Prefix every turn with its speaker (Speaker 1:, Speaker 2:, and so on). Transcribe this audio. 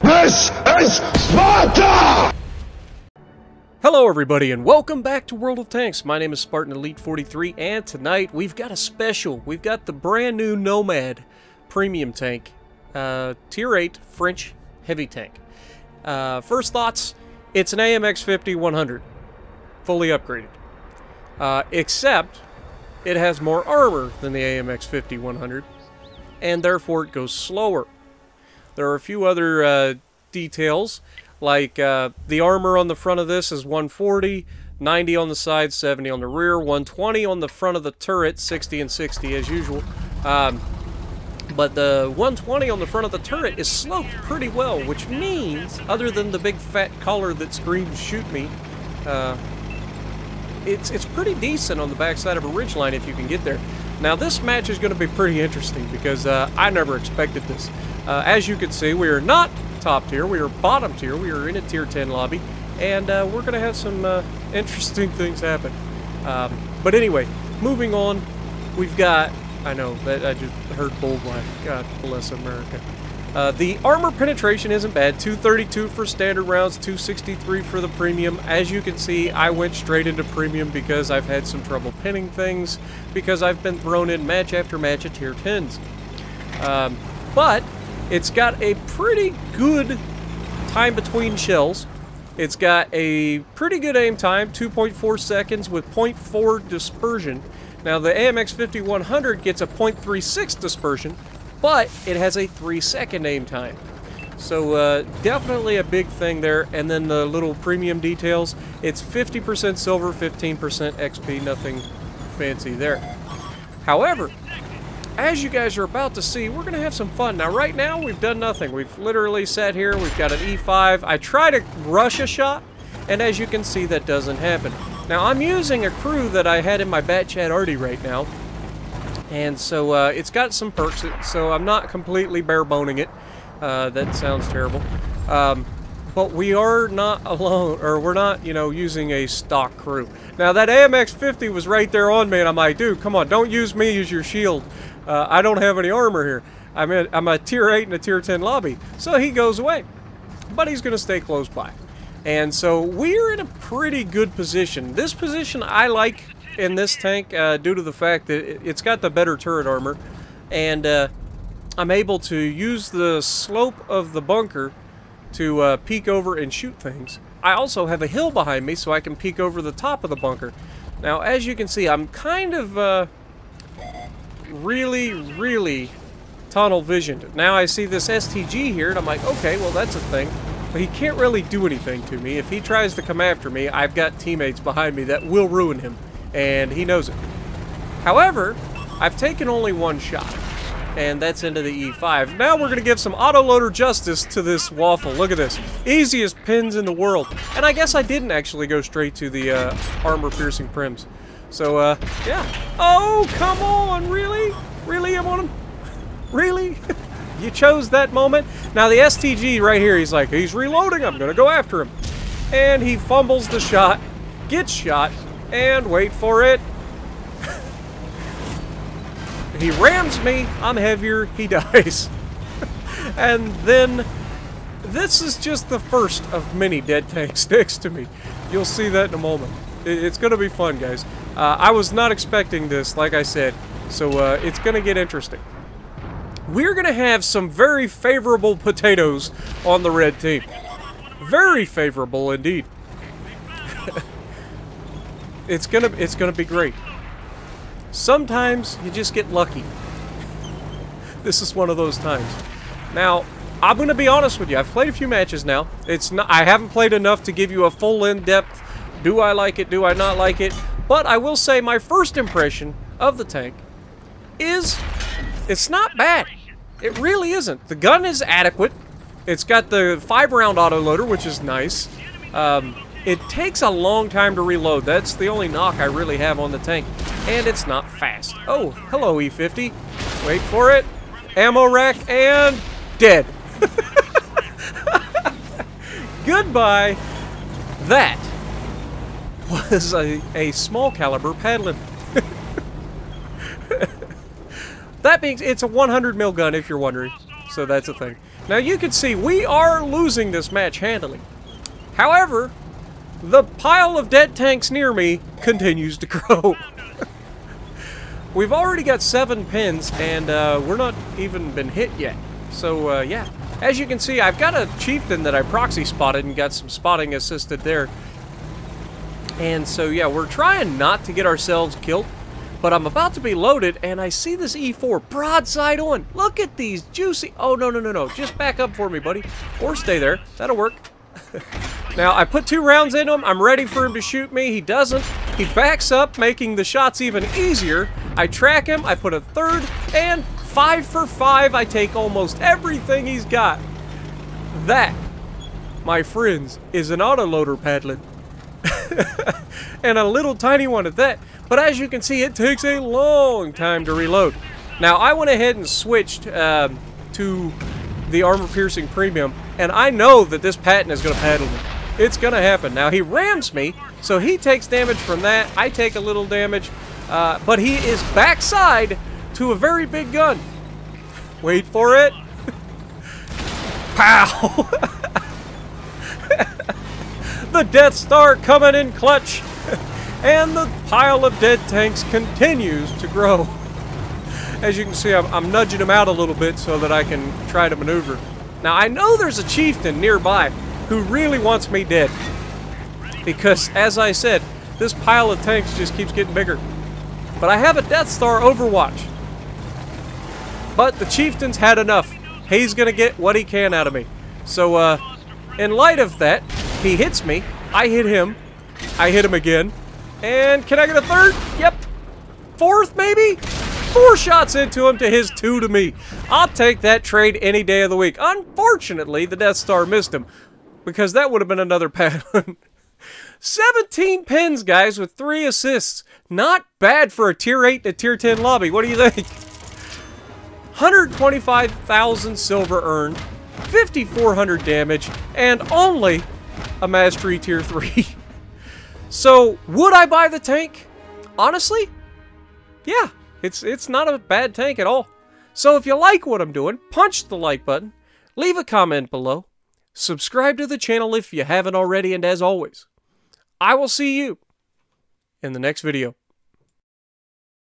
Speaker 1: This is Sparta!
Speaker 2: Hello everybody and welcome back to World of Tanks. My name is Spartan Elite 43 and tonight we've got a special. We've got the brand new Nomad premium tank, tier 8 French heavy tank. First thoughts, it's an AMX 50-100, fully upgraded. Except it has more armor than the AMX 50-100 and therefore it goes slower. There are a few other details, like the armor on the front of this is 140, 90 on the side, 70 on the rear, 120 on the front of the turret, 60 and 60 as usual. But the 120 on the front of the turret is sloped pretty well, which means, other than the big fat collar that screams shoot me, it's pretty decent on the backside of a ridgeline if you can get there. Now this match is going to be pretty interesting because I never expected this. As you can see, we are not top tier, we are bottom tier, we are in a tier 10 lobby, and we're going to have some interesting things happen. But anyway, moving on, we've got, I know, that I just heard Bold laugh, God bless America. The armor penetration isn't bad, 232 for standard rounds, 263 for the premium. As you can see, I went straight into premium because I've had some trouble pinning things, because I've been thrown in match after match at tier 10s. But it's got a pretty good time between shells. It's got a pretty good aim time, 2.4 seconds with 0.4 dispersion. Now the AMX 50-100 gets a 0.36 dispersion, but it has a 3-second aim time. So definitely a big thing there. And then the little premium details, it's 50% silver, 15% XP, nothing fancy there. However, as you guys are about to see, we're going to have some fun. Now right now we've done nothing. We've literally sat here, we've got an E5. I try to rush a shot, and as you can see that doesn't happen. Now I'm using a crew that I had in my bat chat already right now. And so it's got some perks, so I'm not completely bare-boning it. That sounds terrible. But we are not alone, or we're not, you know, using a stock crew. Now that AMX 50 was right there on me, and I'm like, dude, come on, don't use me as your shield. I don't have any armor here. I'm a tier 8 in a tier 10 lobby. So he goes away. But he's going to stay close by. And so we're in a pretty good position. This position I like in this tank due to the fact that it's got the better turret armor, and I'm able to use the slope of the bunker to peek over and shoot things. I also have a hill behind me so I can peek over the top of the bunker. Now as you can see, I'm kind of really tunnel visioned. Now I see this STG here and I'm like, okay, well that's a thing. But he can't really do anything to me. If he tries to come after me, I've got teammates behind me that will ruin him. And he knows it. However, I've taken only one shot, and that's into the E5. Now we're going to give some autoloader justice to this waffle. Look at this. Easiest pins in the world. And I guess I didn't actually go straight to the armor-piercing prims. So, yeah. Oh, come on, really? Really, I'm on him? Really? You chose that moment? Now the STG right here, he's like, he's reloading, I'm going to go after him. And he fumbles the shot, gets shot, and wait for it. He rams me, I'm heavier, he dies. And then, this is just the first of many dead tanks next to me. You'll see that in a moment. It's going to be fun, guys. I was not expecting this, like I said, so it's going to get interesting. We're going to have some very favorable potatoes on the red team. Very favorable indeed. It's gonna be great. Sometimes you just get lucky. This is one of those times. Now, I'm gonna be honest with you. I've played a few matches now. I haven't played enough to give you a full in-depth, do I like it, do I not like it? But I will say my first impression of the tank is it's not bad. It really isn't. The gun is adequate. It's got the 5-round autoloader, which is nice. It takes a long time to reload. That's the only knock I really have on the tank. And it's not fast. Oh, hello E50. Wait for it. Ammo rack and dead. Goodbye. That was a small caliber paddling. That being, it's a 100 mil gun if you're wondering. So that's a thing. Now you can see we are losing this match handily. However, the pile of dead tanks near me continues to grow. We've already got 7 pins, and we're not even been hit yet. So, yeah. As you can see, I've got a chieftain that I proxy spotted and got some spotting assisted there. And so, yeah, we're trying not to get ourselves killed. But I'm about to be loaded, and I see this E4 broadside on. Look at these juicy... Oh, no, no, no, no. Just back up for me, buddy. Or stay there. That'll work. Now, I put 2 rounds into him. I'm ready for him to shoot me. He doesn't. He backs up, making the shots even easier. I track him. I put a 3rd, and 5 for 5. I take almost everything he's got. That, my friends, is an autoloader paddling. And a little tiny one at that. But as you can see, it takes a long time to reload. Now, I went ahead and switched to the armor-piercing premium, and I know that this Patton is going to paddle me. It's going to happen. Now, he rams me, so he takes damage from that. I take a little damage, but he is backside to a very big gun. Wait for it. Pow! The Death Star coming in clutch. And the pile of dead tanks continues to grow. As you can see, I'm nudging him out a little bit so that I can try to maneuver. Now, I know there's a chieftain nearby who really wants me dead. Because, as I said, this pile of tanks just keeps getting bigger. But I have a Death Star Overwatch. But the chieftain's had enough. He's going to get what he can out of me. So, in light of that, he hits me. I hit him. I hit him again. And can I get a 3rd? Yep. 4th, maybe? 4 shots into him to his 2 to me. I'll take that trade any day of the week. Unfortunately, the Death Star missed him, because that would have been another pattern. 17 pins, guys, with 3 assists. Not bad for a Tier 8 and a Tier 10 lobby. What do you think? 125,000 silver earned, 5,400 damage, and only a Mastery Tier 3. So, would I buy the tank? Honestly, yeah, it's not a bad tank at all. So if you like what I'm doing, punch the like button, leave a comment below, subscribe to the channel if you haven't already, and as always, I will see you in the next video.